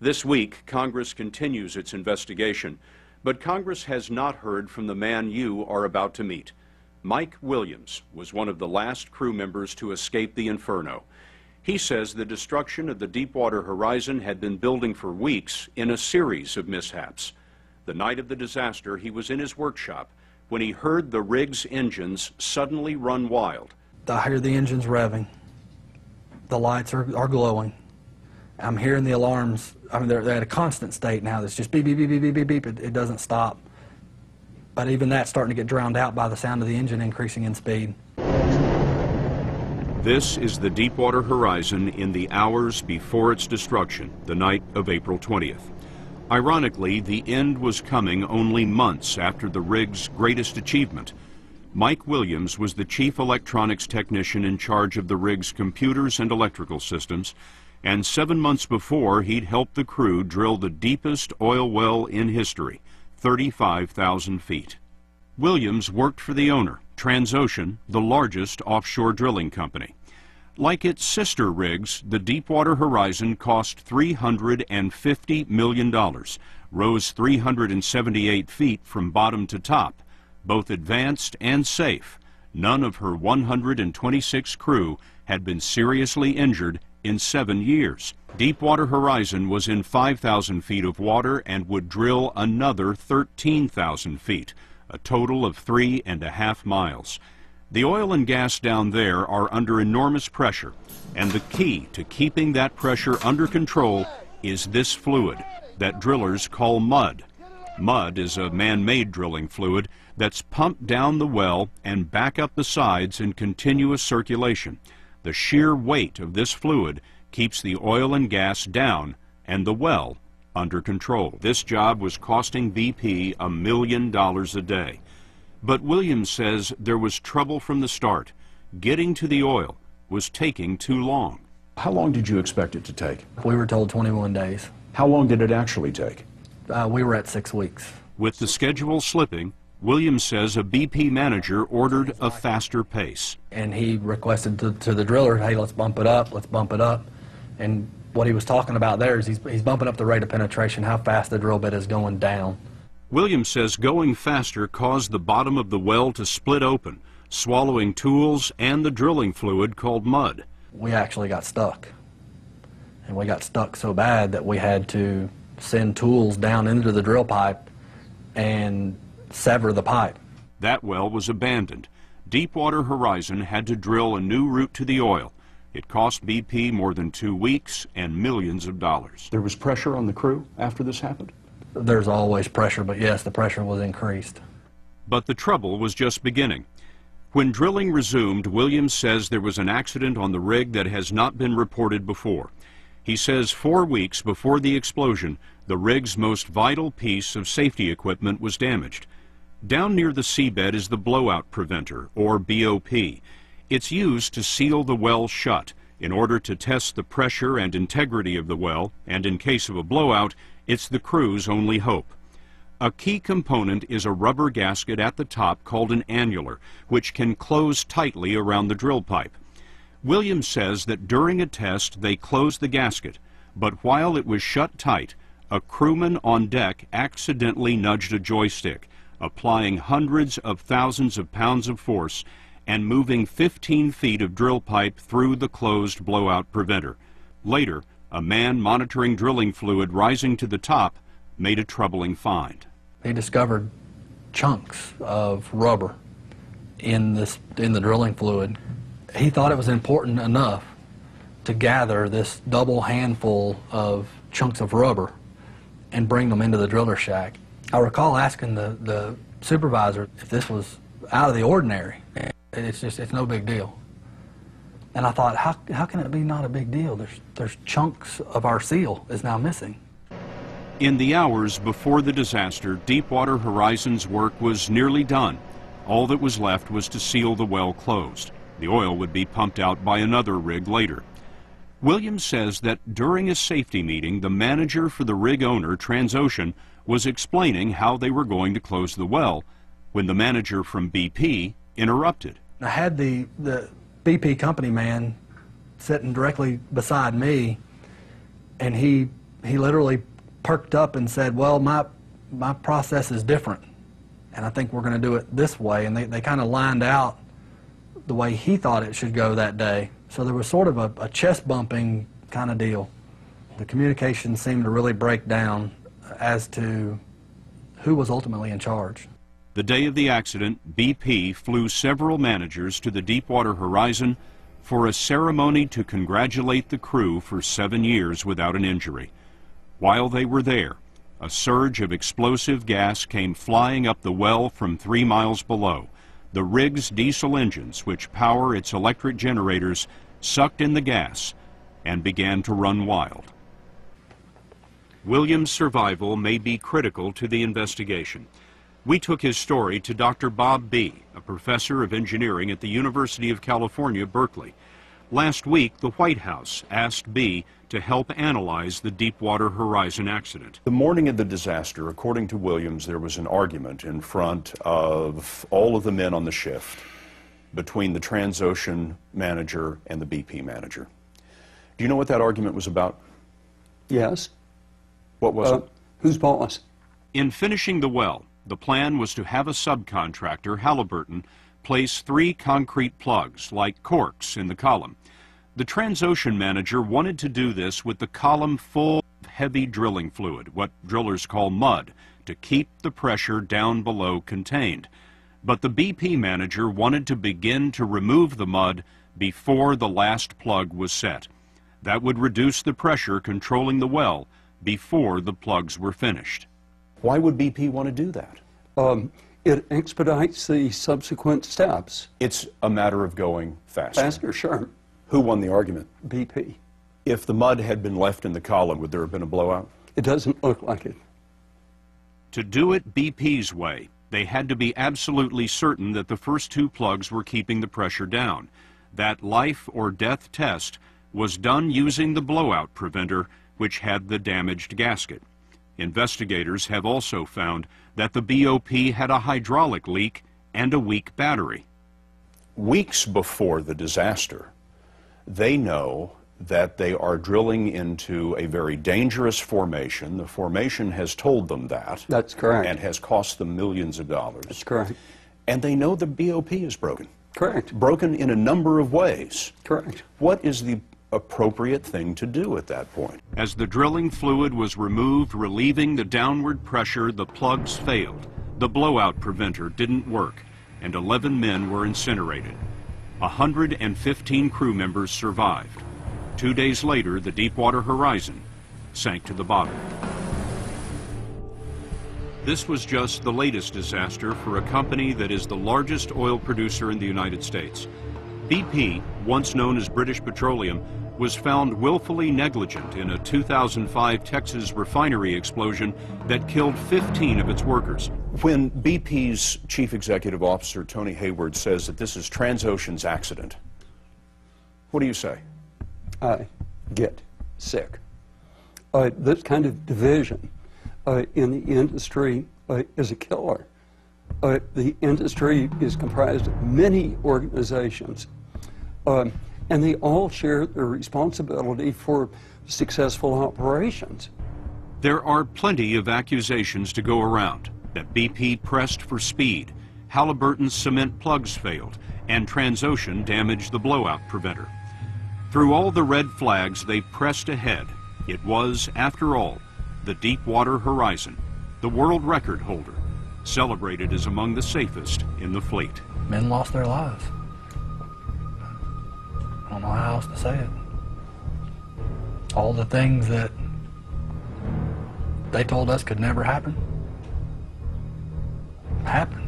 This week, Congress continues its investigation, but Congress has not heard from the man you are about to meet. Mike Williams was one of the last crew members to escape the inferno. He says the destruction of the Deepwater Horizon had been building for weeks in a series of mishaps. The night of the disaster, he was in his workshop when he heard the rig's engines suddenly run wild. I hear the engines revving. The lights are glowing. I'm hearing the alarms. I mean, they're at a constant state now. It's just beep, beep, beep, beep, beep, beep, beep. It doesn't stop. But even that's starting to get drowned out by the sound of the engine increasing in speed. This is the Deepwater Horizon in the hours before its destruction, the night of April 20th. Ironically, the end was coming only months after the rig's greatest achievement. Mike Williams was the chief electronics technician in charge of the rig's computers and electrical systems, and 7 months before, he'd helped the crew drill the deepest oil well in history, 35,000 feet. Williams worked for the owner, Transocean, the largest offshore drilling company. Like its sister rigs, the Deepwater Horizon cost $350 million, rose 378 feet from bottom to top, both advanced and safe. None of her 126 crew had been seriously injured in 7 years. Deepwater Horizon was in 5,000 feet of water and would drill another 13,000 feet, a total of 3.5 miles. The oil and gas down there are under enormous pressure, and the key to keeping that pressure under control is this fluid that drillers call mud. Mud is a man-made drilling fluid that's pumped down the well and back up the sides in continuous circulation. The sheer weight of this fluid keeps the oil and gas down and the well under control. This job was costing BP $1 million a day. But Williams says there was trouble from the start. Getting to the oil was taking too long. How long did you expect it to take? We were told 21 days. How long did it actually take? We were at 6 weeks. With the schedule slipping, Williams says a BP manager ordered a faster pace. And he requested to the driller, hey, let's bump it up, let's bump it up. And what he was talking about there is he's bumping up the rate of penetration, how fast the drill bit is going down. Williams says going faster caused the bottom of the well to split open, swallowing tools and the drilling fluid called mud. We actually got stuck. And we got stuck so bad that we had to send tools down into the drill pipe and sever the pipe. That well was abandoned. Deepwater Horizon had to drill a new route to the oil. It cost BP more than 2 weeks and millions of dollars. There was pressure on the crew after this happened? There's always pressure, but yes, the pressure was increased. But the trouble was just beginning. When drilling resumed, Williams says there was an accident on the rig that has not been reported before. He says 4 weeks before the explosion, the rig's most vital piece of safety equipment was damaged. Down near the seabed is the blowout preventer, or BOP. It's used to seal the well shut in order to test the pressure and integrity of the well, and in case of a blowout, it's the crew's only hope. A key component is a rubber gasket at the top called an annular, which can close tightly around the drill pipe. Williams says that during a test they closed the gasket, but while it was shut tight, a crewman on deck accidentally nudged a joystick, applying hundreds of thousands of pounds of force and moving 15 feet of drill pipe through the closed blowout preventer. Later, a man monitoring drilling fluid rising to the top made a troubling find. He discovered chunks of rubber in the drilling fluid. He thought it was important enough to gather this double handful of chunks of rubber and bring them into the driller shack. I recall asking the supervisor if this was out of the ordinary. It's no big deal. And I thought, how can it be not a big deal? There's chunks of our seal is now missing. In the hours before the disaster, Deepwater Horizon's work was nearly done. All that was left was to seal the well closed. The oil would be pumped out by another rig later. Williams says that during a safety meeting, the manager for the rig owner, Transocean, was explaining how they were going to close the well when the manager from BP interrupted. I had the BP company man sitting directly beside me, and he he literally perked up and said, well, my process is different, and I think we're going to do it this way. And they kind of lined out the way he thought it should go that day. So there was sort of a chest bumping kind of deal. The communication seemed to really break down as to who was ultimately in charge. The day of the accident, BP flew several managers to the Deepwater Horizon for a ceremony to congratulate the crew for 7 years without an injury. While they were there, a surge of explosive gas came flying up the well from 3 miles below. The rig's diesel engines, which power its electric generators, sucked in the gas and began to run wild. William's survival may be critical to the investigation. We took his story to Dr. Bob Bee, a professor of engineering at the University of California, Berkeley. Last week, the White House asked Bee to help analyze the Deepwater Horizon accident. The morning of the disaster, according to Williams, there was an argument in front of all of the men on the shift between the Transocean manager and the BP manager. Do you know what that argument was about? Yes. What was it? Who's boss? In finishing the well, the plan was to have a subcontractor, Halliburton, place 3 concrete plugs, like corks, in the column. The Transocean manager wanted to do this with the column full of heavy drilling fluid, what drillers call mud, to keep the pressure down below contained. But the BP manager wanted to begin to remove the mud before the last plug was set. That would reduce the pressure controlling the well before the plugs were finished. Why would BP want to do that? It expedites the subsequent steps. It's a matter of going faster. Faster, sure. Who won the argument? BP. If the mud had been left in the column, would there have been a blowout? It doesn't look like it. To do it BP's way, they had to be absolutely certain that the first 2 plugs were keeping the pressure down. That life or death test was done using the blowout preventer, which had the damaged gasket. Investigators have also found that the BOP had a hydraulic leak and a weak battery. Weeks before the disaster, they know that they are drilling into a very dangerous formation. The formation has told them that. That's correct. And has cost them millions of dollars. That's correct. And they know the BOP is broken. Correct. Broken in a number of ways. Correct. What is the appropriate thing to do at that point? As the drilling fluid was removed, relieving the downward pressure, the plugs failed. The blowout preventer didn't work, and 11 men were incinerated. 115 crew members survived. 2 days later, the Deepwater Horizon sank to the bottom. This was just the latest disaster for a company that is the largest oil producer in the United States. BP, once known as British Petroleum, was found willfully negligent in a 2005 Texas refinery explosion that killed 15 of its workers. When BP's chief executive officer, Tony Hayward, says that this is Transocean's accident, what do you say? I get sick. This kind of division in the industry is a killer. The industry is comprised of many organizations, and they all share the responsibility for successful operations. There are plenty of accusations to go around that BP pressed for speed, Halliburton's cement plugs failed, and Transocean damaged the blowout preventer. Through all the red flags, they pressed ahead. It was, after all, the Deepwater Horizon, the world record holder, celebrated as among the safest in the fleet. Men lost their lives. I don't know how else to say it. All the things that they told us could never happen, happened.